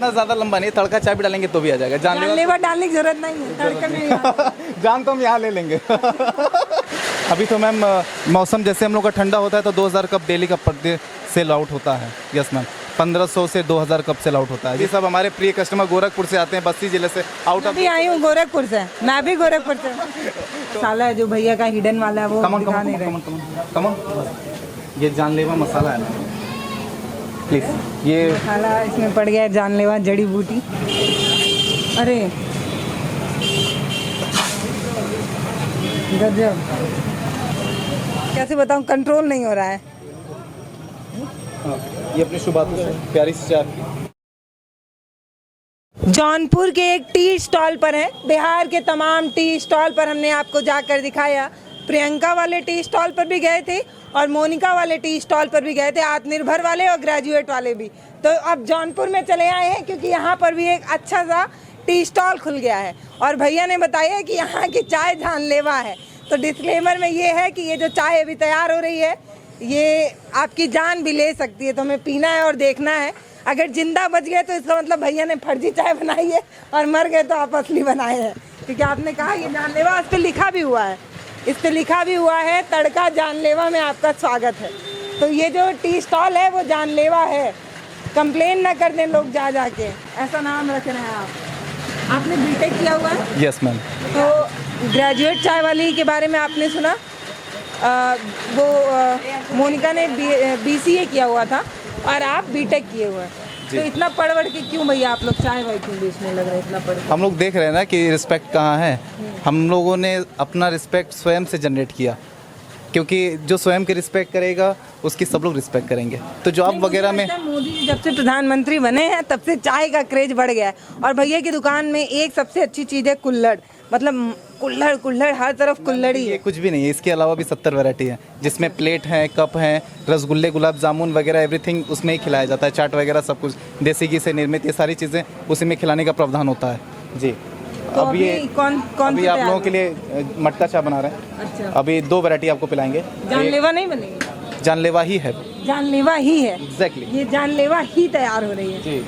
इतना ज़्यादा लंबा नहीं, तड़का चाय भी डालेंगे तो भी आ जाएगा। जानलेवा डालने की जरूरत नहीं है, तड़का में जान तो हम यहाँ ले लेंगे। अभी तो मैम मौसम जैसे हम लोग का ठंडा होता है तो 2000 कप डेली का पर डे सेल आउट होता है। यस मैम, 1500 से 2000 कप सेल आउट होता है। ये सब हमारे प्रिय कस्टमर गोरखपुर से आते हैं, बस्ती जिले से आउट ऑफ। भी आई हूँ गोरखपुर से, मैं भी गोरखपुर से। साला है जो भैया का हिडन वाला है वो दिखा नहीं रहे। कमन ये जानलेवा मसाला है प्लीज। ये मसाला इसमें पड़ गया है जानलेवा जड़ी बूटी। अरे गजब, कैसे बताऊं, कंट्रोल नहीं हो रहा है। ये अपनी शुभातों से प्यारी सी चाय। जौनपुर के एक टी स्टॉल पर है, बिहार के तमाम टी स्टॉल पर हमने आपको जाकर दिखाया। प्रियंका वाले टी स्टॉल पर भी गए थे और मोनिका वाले टी स्टॉल पर भी गए थे, आत्मनिर्भर वाले और ग्रेजुएट वाले भी। तो अब जौनपुर में चले आए हैं क्योंकि यहाँ पर भी एक अच्छा सा टी स्टॉल खुल गया है और भैया ने बताया कि यहाँ की चाय जानलेवा है। तो डिस्क्लेमर में ये है कि ये जो चाय अभी तैयार हो रही है ये आपकी जान भी ले सकती है, तो हमें पीना है और देखना है। अगर जिंदा बच गए तो इसका मतलब भैया ने फर्जी चाय बनाई है और मर गए तो आप असली बनाए हैं, क्योंकि आपने कहा ये जानलेवा, इस पर लिखा भी हुआ है, इस पे लिखा भी हुआ है तड़का जानलेवा में आपका स्वागत है। तो ये जो टी स्टॉल है वो जानलेवा है, कंप्लेन ना कर दें लोग जा जाके, ऐसा नाम रख रहे हैं आप। आपने बीटेक किया हुआ है? Yes ma'am. तो ग्रेजुएट चाय वाली के बारे में आपने सुना? मोनिका ने बीसीए किया हुआ था और आप बीटेक किए हुए हैं, तो इतना पढ़ के क्यों भैया आप लोग चाय वाय क्यों बेचने लग रहे हैं? इतना पढ़ हम लोग देख रहे हैं ना कि रिस्पेक्ट कहाँ है। हम लोगों ने अपना रिस्पेक्ट स्वयं से जनरेट किया, क्योंकि जो स्वयं की रिस्पेक्ट करेगा उसकी सब लोग रिस्पेक्ट करेंगे। तो जॉब वगैरह में मोदी जी जब से प्रधानमंत्री बने हैं तब से चाय का क्रेज बढ़ गया है। और भैया की दुकान में एक सबसे अच्छी चीज़ है कुल्हड़, मतलब कुल्हड़ कुल्हड़ हर तरफ कुल्हड़ ही ये है। कुछ भी नहीं है, इसके अलावा भी 70 वैरायटी है, जिसमें प्लेट हैं, कप हैं, रसगुल्ले, गुलाब जामुन वगैरह एवरीथिंग उसमें ही खिलाया जाता है। चाट वगैरह सब कुछ देसी घी से निर्मित, ये सारी चीज़ें उसी में खिलाने का प्रावधान होता है जी। तो अब ये कौन अभी आप लोगों के लिए मटका चाय बना रहे हैं। अच्छा, अभी 2 वैरायटी आपको पिलाएंगे। जानलेवा नहीं बनेगी? जानलेवा ही है, जानलेवा ही है एग्जैक्टली। ये जानलेवा ही तैयार हो रही है जी,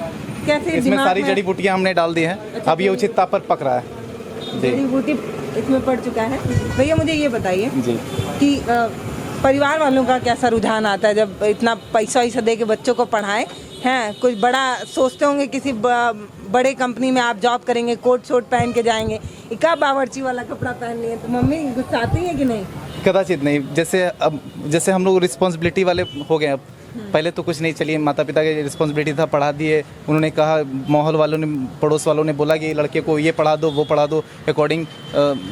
कैसे? इसमें सारी जड़ी बूटियाँ हमने डाल दी हैं। अच्छा, अब ये उचित ताप पर पक रहा है जी। जड़ी बूटी इसमें पड़ चुका है। भैया मुझे ये बताइए जी कि परिवार वालों का कैसा रुझान आता है जब इतना पैसा वैसा दे के बच्चों को पढ़ाएं हैं? कुछ बड़ा सोचते होंगे, किसी बड़े कंपनी में आप जॉब करेंगे, कोट शोट पहन के जाएंगे, इका बावर्ची वाला कपड़ा पहन लिए तो मम्मी गुस्साती है कि नहीं? कदाचित नहीं। जैसे हम लोग रिस्पॉन्सिबिलिटी वाले हो गए अब। पहले तो कुछ नहीं, चलिए माता पिता की रिस्पॉन्सिबिलिटी था, पढ़ा दिए, उन्होंने कहा, माहौल वालों ने, पड़ोस वालों ने बोला कि लड़के को ये पढ़ा दो वो पढ़ा दो, अकॉर्डिंग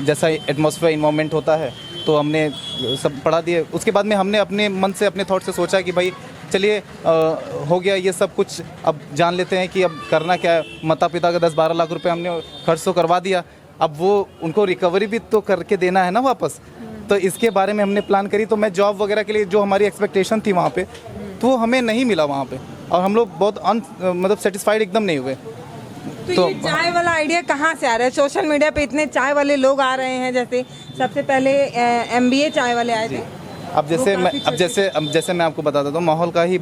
जैसा एटमॉस्फेयर इन्वायरमेंट होता है तो हमने सब पढ़ा दिए। उसके बाद में हमने अपने मन से, अपने थॉट से सोचा कि भाई चलिए हो गया ये सब कुछ, अब जान लेते हैं कि अब करना क्या है। माता पिता का 10-12 लाख रुपए हमने खर्च तो करवा दिया, अब वो उनको रिकवरी भी तो करके देना है ना वापस। तो इसके बारे में हमने प्लान करी। तो मैं जॉब वगैरह के लिए जो हमारी एक्सपेक्टेशन थी वहाँ पे, तो वो हमें नहीं मिला वहाँ पे, और हम लोग बहुत मतलब सेटिस्फाइड एकदम नहीं हुए। तो ये चाय वाला आइडिया कहाँ से आ रहा है? सोशल मीडिया पे इतने चाय वाले लोग आ रहे हैं, जैसे सबसे पहले MBA चाय वाले आए थे। अब जैसे मैं आपको बताता हूँ, माहौल का ही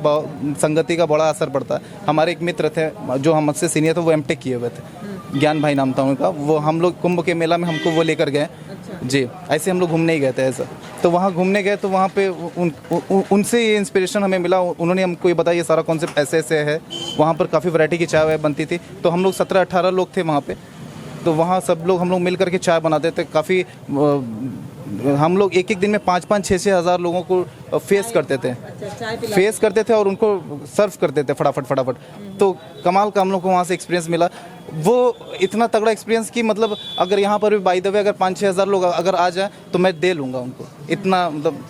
संगति का बड़ा असर पड़ता है। हमारे एक मित्र थे जो हमसे सीनियर थे, वो M.Tech किए हुए थे, ज्ञान भाई नाम था उनका। वो हम लोग कुंभ के मेला में हमको वो लेकर गए जी। ऐसे हम लोग घूमने ही गए थे ऐसा। तो वहाँ घूमने गए तो वहाँ पे उनसे ये इंस्पिरेशन हमें मिला। उन्होंने हमको ये बताया ये सारा कॉन्सेप्ट ऐसे ऐसे है। वहाँ पर काफ़ी वैरायटी की चाय बनती थी। तो हम लोग 17-18 लोग थे वहाँ पे। तो वहाँ सब लोग हम लोग मिल करके चाय बनाते थे। काफ़ी हम लोग एक दिन में 5-5, 6-6 हज़ार लोगों को फेस करते थे और उनको सर्व करते थे फटाफट। तो कमाल का हम लोग को वहाँ से एक्सपीरियंस मिला। वो इतना तगड़ा एक्सपीरियंस कि मतलब अगर यहाँ पर भी बाय द वे अगर 5-6 हज़ार लोग अगर आ जाए तो मैं दे लूँगा उनको। इतना मतलब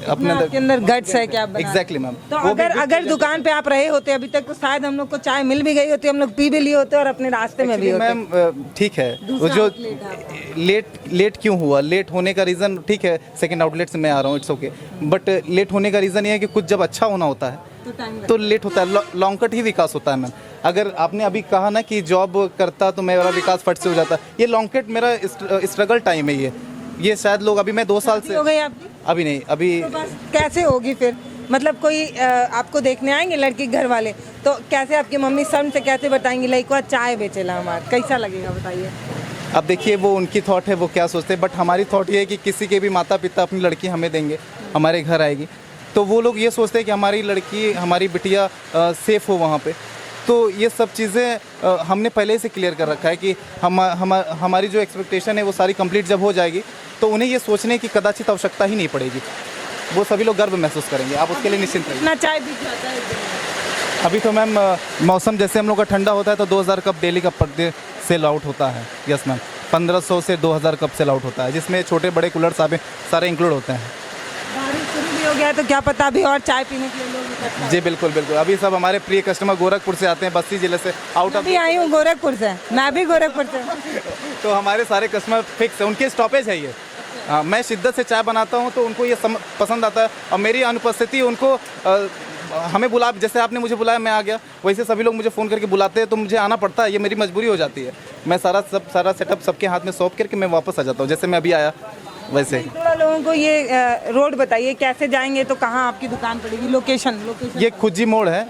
अपने अंदर गट्स है क्या? Exactly ma'am. तो अगर दुकान पे आप रहे होते अभी तक तो शायद हम लोग को चाय मिल भी गई होती, हम लोग पी भी लिए होते और अपने रास्ते में भी होते। मैम ठीक है, वो जो लेट क्यों हुआ, लेट होने का रीज़न ठीक है, सेकंड आउटलेट से मैं आ रहा हूँ, इट्स ओके। बट लेट होने का रीज़न ये है कि कुछ जब अच्छा होना होता है तो लेट होता है। लॉन्ग कट ही विकास होता है मैम। अगर आपने अभी कहा ना कि जॉब करता तो मेरा विकास फट से हो जाता, ये लॉन्ग कट मेरा स्ट्रगल टाइम है। ये शायद लोग, अभी मैं 2 साल से हो गई आपकी? अभी नहीं, अभी तो बस कैसे होगी फिर? मतलब कोई आपको देखने आएंगे लड़की के घर वाले, तो कैसे आपकी मम्मी शर्म से कैसे बताएंगी लड़का चाय बेचेला हमारा, कैसा लगेगा बताइए? अब देखिए वो उनकी थॉट है, वो क्या सोचते हैं, बट हमारी थॉट ये है कि किसी के भी माता पिता अपनी लड़की हमें देंगे, हमारे घर आएगी, तो वो लोग ये सोचते हैं कि हमारी लड़की, हमारी बिटिया सेफ़ हो वहाँ पे। तो ये सब चीज़ें हमने पहले से क्लियर कर रखा है कि हमारी जो एक्सपेक्टेशन है वो सारी कंप्लीट जब हो जाएगी तो उन्हें ये सोचने की कदाचित आवश्यकता ही नहीं पड़ेगी, वो सभी लोग गर्व महसूस करेंगे। आप उसके लिए निश्चिंत रहिए। कितना चाय बिक जाता है एक दिन में? अभी तो मैम मौसम जैसे हम लोग का ठंडा होता है तो 2000 कप डेली का पर डे सेल आउट होता है। यस मैम, 1500 से 2000 कप सेल आउट होता है, जिसमें छोटे बड़े कूलर सारे इंक्लूड होते हैं। बारिश शुरू भी हो गया है तो क्या पता अभी और चाय पीने के लिए लोग इकट्ठा जी बिल्कुल बिल्कुल, अभी सब हमारे प्रिय कस्टमर गोरखपुर से आते हैं, बस्ती जिले से आउट ऑफ। भी आई हूँ गोरखपुर से, मैं भी गोरखपुर से। तो हमारे सारे कस्टमर फिक्स है, उनके स्टॉपेज है ये। मैं शिद्दत से चाय बनाता हूँ तो उनको ये पसंद आता है, और मेरी अनुपस्थिति उनको हमें बुला, जैसे आपने मुझे बुलाया मैं आ गया, वैसे सभी लोग मुझे फ़ोन करके बुलाते हैं तो मुझे आना पड़ता है, ये मेरी मजबूरी हो जाती है। मैं सारा सेटअप सबके हाथ में सौंप करके मैं वापस आ जाता हूँ, जैसे मैं अभी आया वैसे ही। थोड़ा लोगों को ये रोड बताइए, कैसे जाएंगे तो कहाँ आपकी दुकान पड़ेगी, लोकेशन? ये खुज्जी मोड़ है,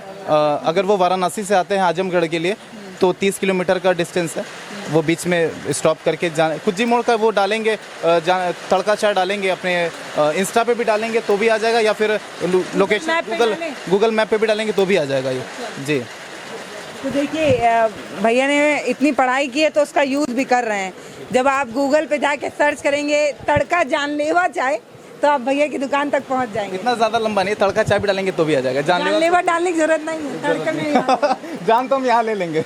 अगर वो वाराणसी से आते हैं आजमगढ़ के लिए तो 30 किलोमीटर का डिस्टेंस है, वो बीच में स्टॉप करके जाने, खुज्जी मोड़ का वो डालेंगे, तड़का चाय डालेंगे, अपने इंस्टा पे भी डालेंगे तो भी आ जाएगा, या फिर लोकेशन गूगल मैप पे भी डालेंगे तो भी आ जाएगा ये। जी तो देखिए भैया ने इतनी पढ़ाई की है तो उसका यूज़ भी कर रहे हैं। जब आप गूगल पे जाके सर्च करेंगे तड़का जानलेवा चाय तो आप भैया की दुकान तक पहुंच जाएंगे। इतना ज़्यादा लंबा नहीं, तड़का चाय भी डालेंगे तो भी आ जाएगा। जानलेवा डालने की जरूरत नहीं है, तड़का में जान तो हम यहाँ ले लेंगे।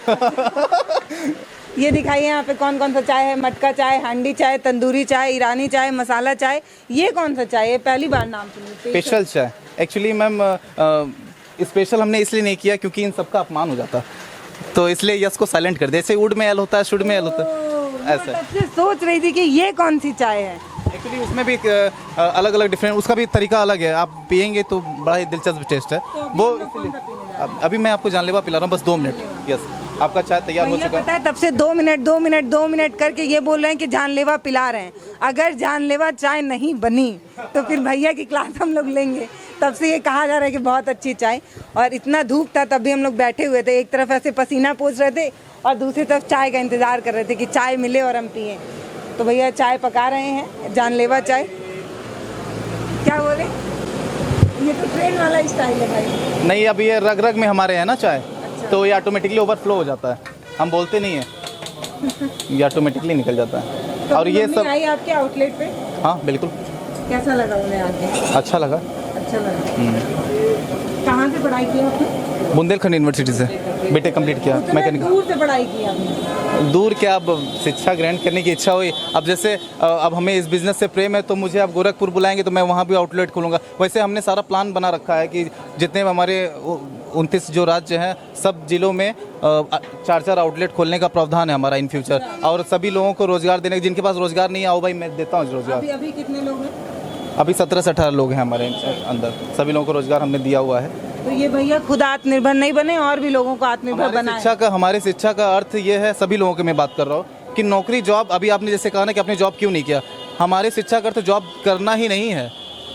ये दिखाइए यहाँ पे कौन कौन सा चाय है, मटका चाय, हांडी चाय, तंदूरी चाय, ईरानी चाय, मसाला चाय। ये कौन सा चाय है, पहली बार नाम सुनी। स्पेशल चाय एक्चुअली मैम, स्पेशल हमने इसलिए नहीं किया क्योंकि इन सबका अपमान हो जाता, तो इसलिए यस को साइलेंट कर दिया। जैसे उड में एल होता है, शुड में एल होता है, ऐसा। सोच रही थी कि ये कौन सी चाय है। एक्चुअली उसमें भी अलग अलग डिफरेंट, उसका भी तरीका अलग है, आप पियेंगे तो बड़ा ही दिलचस्प टेस्ट है वो। इसलिए अभी मैं आपको जानलेवा पिला रहा हूँ, बस 2 मिनट। यस, आपका चाय तैयार हो चुका है। तब से 2 मिनट करके ये बोल रहे हैं कि जानलेवा पिला रहे हैं। अगर जानलेवा चाय नहीं बनी तो फिर भैया की क्लास हम लोग लेंगे। तब से ये कहा जा रहा है कि बहुत अच्छी चाय, और इतना धूप था तब भी हम लोग बैठे हुए थे, एक तरफ ऐसे पसीना पोंछ रहे थे और दूसरी तरफ चाय का इंतज़ार कर रहे थे कि चाय मिले और हम पिए। तो भैया चाय पका रहे हैं, जानलेवा चाय। क्या बोले, ये तो ट्रेन वाला स्टाइल है भाई। नहीं, अब ये रग रग में हमारे है ना चाय, तो ये ऑटोमेटिकली ओवरफ्लो हो जाता है, हम बोलते नहीं है, ये ऑटोमेटिकली निकल जाता है। तो और ये सब आई आपके आउटलेट पे? हाँ बिल्कुल। कैसा लगा उन्हें आके? अच्छा लगा। अच्छा लगा। कहाँ से पढ़ाई की आपने? बुंदेलखंड यूनिवर्सिटी से बीटेक कंप्लीट किया, मैकेनिकल। दूर से पढ़ाई की आपने? दूर क्या, अब शिक्षा ग्रहण करने की इच्छा हुई। अब जैसे अब हमें इस बिज़नेस से प्रेम है तो मुझे अब गोरखपुर बुलाएंगे तो मैं वहाँ भी आउटलेट खोलूँगा। वैसे हमने सारा प्लान बना रखा है कि जितने हमारे 29 जो राज्य हैं सब जिलों में 4-4 आउटलेट खोलने का प्रावधान है हमारा इन फ्यूचर, और सभी लोगों को रोज़गार देने, जिनके पास रोज़गार नहीं है, आओ भाई मैं देता हूँ रोज़गार। अभी कितने लोग हैं? अभी 17 से 18 लोग हैं हमारे अंदर, सभी लोगों को रोज़गार हमने दिया हुआ है। तो ये भैया खुद आत्मनिर्भर नहीं बने और भी लोगों को आत्मनिर्भर बनाए। हमारे शिक्षा का अर्थ ये है, सभी लोगों की मैं बात कर रहा हूँ कि नौकरी जॉब, अभी आपने जैसे कहा ना कि आपने जॉब क्यों नहीं किया, हमारे शिक्षा का अर्थ जॉब करना ही नहीं है,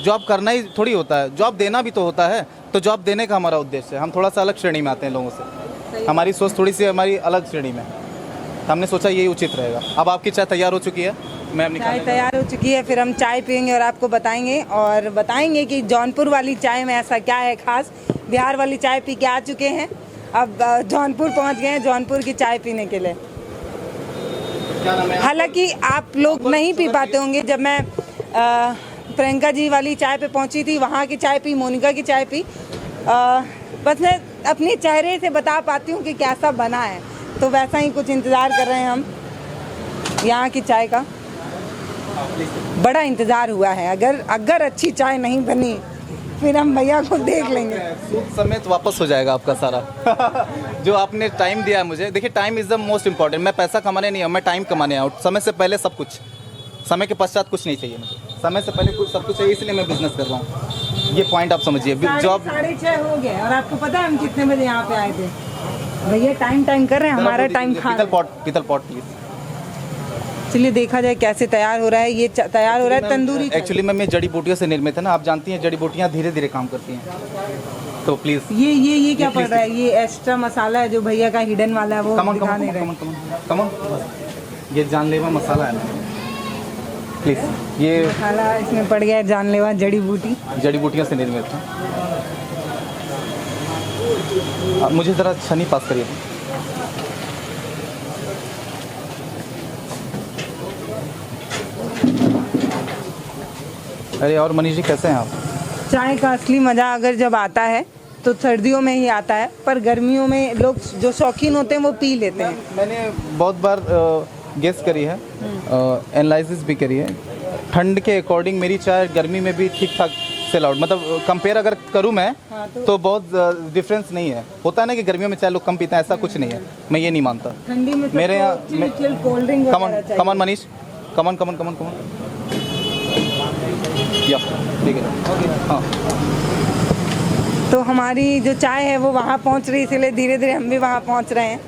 जॉब करना ही थोड़ी होता है, जॉब देना भी तो होता है। तो जॉब देने का हमारा उद्देश्य है। हम थोड़ा सा अलग श्रेणी में आते हैं लोगों से, हमारी सोच थोड़ी सी हमारी अलग श्रेणी में, हमने सोचा यही उचित रहेगा। अब आपकी चाय तैयार हो चुकी है, मैम चाय तैयार हो चुकी है, फिर हम चाय पियेंगे और आपको बताएंगे कि जौनपुर वाली चाय में ऐसा क्या है खास। बिहार वाली चाय पी के आ चुके हैं, अब जौनपुर पहुंच गए हैं जौनपुर की चाय पीने के लिए। हालांकि आप लोग नहीं पी पाते होंगे, जब मैं प्रियंका जी वाली चाय पे पहुंची थी, वहाँ की चाय पी, मोनिका की चाय पी, बस मैं अपने चेहरे से बता पाती हूँ कि कैसा बना है, तो वैसा ही कुछ इंतज़ार कर रहे हैं हम यहाँ की चाय का। बड़ा इंतज़ार हुआ है, अगर अच्छी चाय नहीं बनी फिर हम भैया को देख लेंगे। सूद समेत वापस हो जाएगा आपका सारा जो आपने टाइम दिया है मुझे। देखिए, time is the most important. मैं पैसा कमाने नहीं हूँ, मैं टाइम कमाने आऊँ। समय से पहले सब कुछ, समय के पश्चात कुछ नहीं चाहिए मुझे, समय से पहले कुछ सब कुछ चाहिए, इसलिए मैं बिजनेस कर रहा हूँ। ये पॉइंट आप समझिए। जॉब 6:30 हो गए और आपको पता है हम कितने बजे यहाँ पे आए थे? भैया टाइम कर रहे हैं, हमारा टाइम खा। पीतल पॉट प्लीज। चलिए देखा जाए कैसे तैयार हो रहा है। ये तैयार हो रहा है तंदूरी चाय। एक्चुअली मैम ये जड़ी बूटियों से निर्मित है ना, आप जानती हैं जड़ी बूटियाँ धीरे धीरे काम करती हैं, तो प्लीज़ ये क्या पड़ रहा है? ये एक्स्ट्रा मसाला है जो भैया का हिडन वाला है, वो दिखा नहीं रहे। कमन ये जानलेवा मसाला है ना, प्लीज़ ये मसाला इसमें पड़ गया है, जानलेवा जड़ी बूटियों से निर्मित है। आप मुझे ज़रा छनी पास करिए। अरे और मनीष जी कैसे हैं आप? चाय का असली मज़ा अगर जब आता है तो सर्दियों में ही आता है, पर गर्मियों में लोग जो शौकीन होते हैं वो पी लेते हैं। मैंने बहुत बार गेस करी है, एनालिसिस भी करी है, ठंड के अकॉर्डिंग मेरी चाय गर्मी में भी ठीक ठाक सेल आउट, मतलब कंपेयर अगर करूँ मैं तो बहुत डिफरेंस नहीं है। होता है ना कि गर्मियों में चाय लोग कम पीते हैं, ऐसा कुछ नहीं है, मैं ये नहीं मानता। ठंडी में मेरे यहाँ कोल्ड ड्रिंक कमन मनीष कमन या ठीक है। हाँ तो हमारी जो चाय है वो वहाँ पहुँच रही, इसलिए धीरे धीरे हम भी वहाँ पहुँच रहे हैं।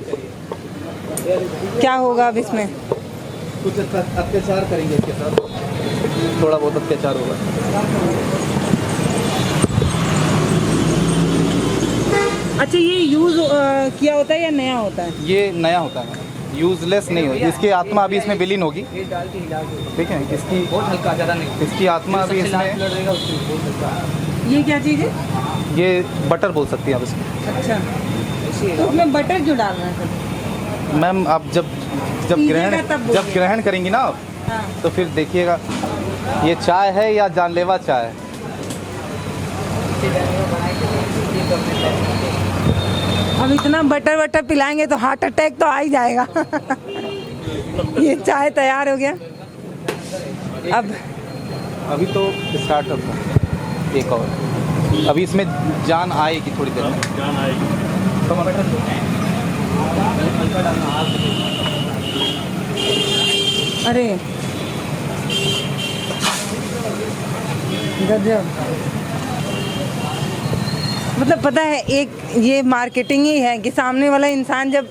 क्या होगा अब इसमें? कुछ अत्याचार करेंगे इसके साथ, थोड़ा बहुत अत्याचार होगा। अच्छा ये यूज़ किया होता है या नया होता है? ये नया होता है, यूजलेस नहीं होगी। इसकी आत्मा अभी इसमें विलीन होगी, ठीक है? इसकी बहुत हल्का, ज़्यादा नहीं, इसकी आत्मा अभी इसमें। ये क्या चीज़ है? ये बटर बोल सकती हैं आप इसको। अच्छा तो उसमें बटर जो डालना है मैम, आप जब ग्रहण करेंगी ना आप, हाँ। तो फिर देखिएगा ये चाय है या जानलेवा चाय है। अब इतना बटर पिलाएंगे तो हार्ट अटैक तो आ ही जाएगा। ये चाय तैयार हो गया। अब अभी तो स्टार्ट होता है एक और, अभी इसमें जान आएगी थोड़ी देर में, जान आएगी। अरे गजब, मतलब पता है एक ये मार्केटिंग ही है कि सामने वाला इंसान जब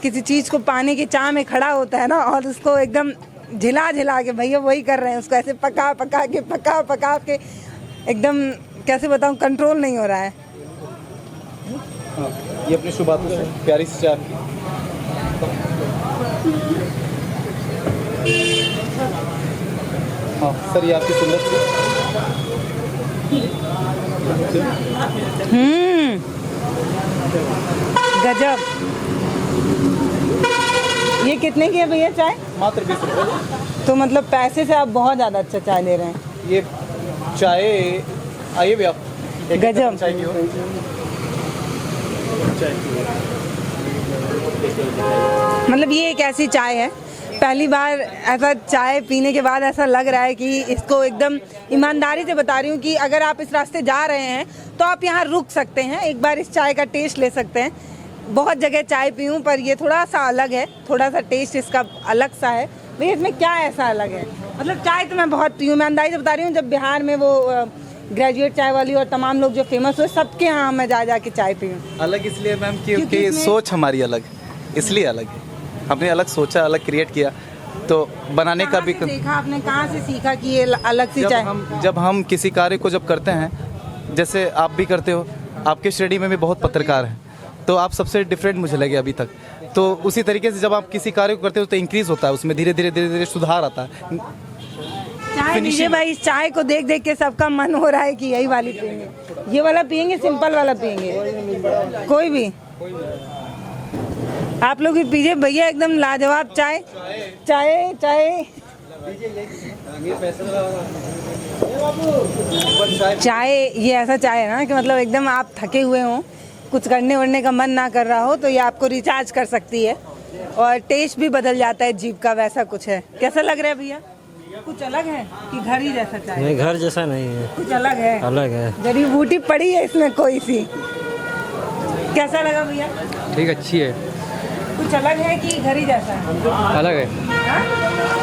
किसी चीज़ को पाने की चाह में खड़ा होता है ना, और उसको एकदम झिला के भैया वही कर रहे हैं, उसको ऐसे पका के एकदम कैसे बताऊं, कंट्रोल नहीं हो रहा है। हाँ, ये अपनी शुभ बातों से प्यारी सी चाय। हाँ सर, ये आपकी सुंदर सी। गजब। ये कितने की है भैया चाय? मात्र 20 रुपये। तो मतलब पैसे से आप बहुत ज़्यादा अच्छा चाय ले रहे हैं। ये चाय, आइए भी आप। गजब। चाय की हो। मतलब ये एक ऐसी चाय है, पहली बार ऐसा चाय पीने के बाद ऐसा लग रहा है कि इसको एकदम ईमानदारी से बता रही हूँ कि अगर आप इस रास्ते जा रहे हैं तो आप यहाँ रुक सकते हैं, एक बार इस चाय का टेस्ट ले सकते हैं। बहुत जगह चाय पी हूँ पर ये थोड़ा सा अलग है, थोड़ा सा टेस्ट इसका अलग सा है। भैया इसमें क्या ऐसा अलग है? मतलब चाय तो मैं बहुत पी हूँ, ईमानदारी से बता रही हूँ। जब बिहार में वो ग्रेजुएट चाय वाली और तमाम लोग जो फेमस हुए, सबके यहाँ मैं जा के चाय पी हूँ। अलग इसलिए मैम क्योंकि सोच हमारी अलग, इसलिए अलग है। हमने अलग सोचा, अलग क्रिएट किया, तो बनाने का भी देखा आपने, कहाँ से सीखा कि ये अलग सी चाय? जब हम किसी कार्य को जब करते हैं, जैसे आप भी करते हो, आपके श्रेणी में भी बहुत पत्रकार हैं, तो आप सबसे डिफरेंट मुझे लगे अभी तक। तो उसी तरीके से जब आप किसी कार्य को करते हो तो इंक्रीज होता है, उसमें धीरे धीरे सुधार आता है। चाय पीजिए भाई, इस चाय को देख के सबका मन हो रहा है कि यही वाली पियेंगे। ये वाला पियेंगे, सिंपल वाला पियेंगे, कोई भी आप लोग भी पीजिए भैया, एकदम लाजवाब चाय। चाय चाय चाय ये ऐसा चाय है ना कि मतलब एकदम आप थके हुए हों, कुछ करने वरने का मन ना कर रहा हो, तो ये आपको रिचार्ज कर सकती है और टेस्ट भी बदल जाता है जीभ का, वैसा कुछ है। कैसा लग रहा है भैया? कुछ अलग है कि घर ही जैसा चाय? नहीं, घर जैसा नहीं है, कुछ अलग है। अलग है, जड़ी बूटी पड़ी है इसमें कोई सी। कैसा लगा भैया? ठीक, अच्छी है। कुछ अलग है कि घर ही जैसा है? अलग है। हाँ?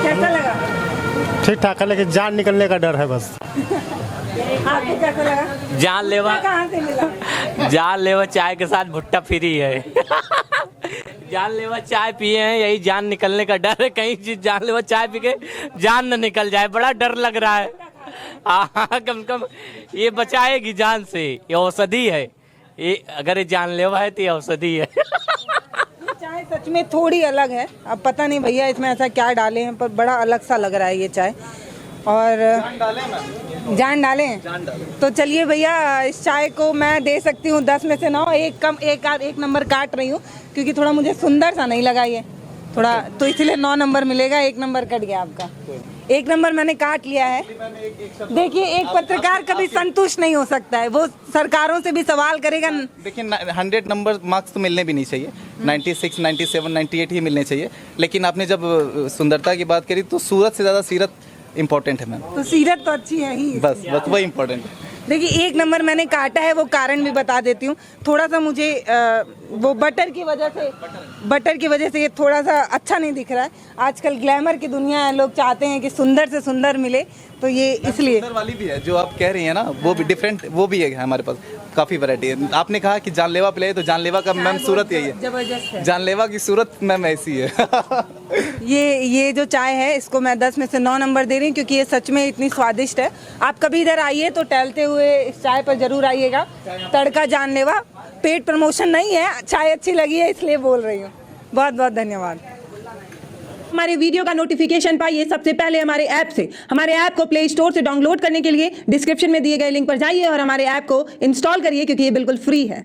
कैसा लगा? ठीक ठाक है, लेकिन जान निकलने का डर है बस। आपको कैसा लगा? जानलेवा, कहाँ से मिला? जानलेवा चाय के साथ भुट्टा फ्री है। जानलेवा चाय पिए हैं, यही जान निकलने का डर है, कहीं चीज जानलेवा चाय पी के जान न निकल जाए, बड़ा डर लग रहा है। हाँ, कम से कम ये बचाएगी जान से, ये औषधि है, ये अगर ये जानलेवा है तो ये औषधि है। चाय सच में थोड़ी अलग है, अब पता नहीं भैया इसमें ऐसा क्या डाले हैं, पर बड़ा अलग सा लग रहा है ये चाय। और जान डालें तो चलिए भैया, इस चाय को मैं दे सकती हूँ 10 में से 9, एक नंबर काट रही हूँ क्योंकि थोड़ा मुझे सुंदर सा नहीं लगा ये थोड़ा, तो इसलिए 9 नंबर मिलेगा, 1 नंबर कट गया आपका। 1 नंबर मैंने काट लिया है। देखिए, एक पत्रकार कभी संतुष्ट नहीं हो सकता है, वो सरकारों से भी सवाल करेगा। देखिए 100 नंबर मार्क्स तो मिलने भी नहीं चाहिए, 96, 97, 98 ही मिलने चाहिए। लेकिन आपने जब सुंदरता की बात करी तो सूरत से ज़्यादा सीरत इम्पोर्टेंट है मैम। तो सीरत तो अच्छी है ही। बस वही इम्पोर्टेंट है। देखिए 1 नंबर मैंने काटा है, वो कारण भी बता देती हूँ। थोड़ा सा मुझे वो बटर की वजह से ये थोड़ा सा अच्छा नहीं दिख रहा है। आजकल ग्लैमर की दुनिया है, लोग चाहते हैं कि सुंदर से सुंदर मिले, तो ये इसलिए। सुंदर वाली भी है जो आप कह रही हैं ना, वो भी डिफरेंट, वो भी है हमारे पास, काफ़ी वैरायटी है। आपने कहा कि जानलेवा पिलाइए, तो जानलेवा का मैम सूरत यही है, जबरदस्त है। जानलेवा की सूरत मैम ऐसी है। ये जो चाय है इसको मैं 10 में से 9 नंबर दे रही हूँ क्योंकि ये सच में इतनी स्वादिष्ट है। आप कभी इधर आइए तो टहलते हुए इस चाय पर जरूर आइएगा। तड़का जानलेवा, पेड प्रमोशन नहीं है, चाय अच्छी लगी है इसलिए बोल रही हूँ। बहुत बहुत धन्यवाद। हमारे वीडियो का नोटिफिकेशन पाइए सबसे पहले हमारे ऐप से। हमारे ऐप को प्ले स्टोर से डाउनलोड करने के लिए डिस्क्रिप्शन में दिए गए लिंक पर जाइए और हमारे ऐप को इंस्टॉल करिए क्योंकि ये बिल्कुल फ्री है।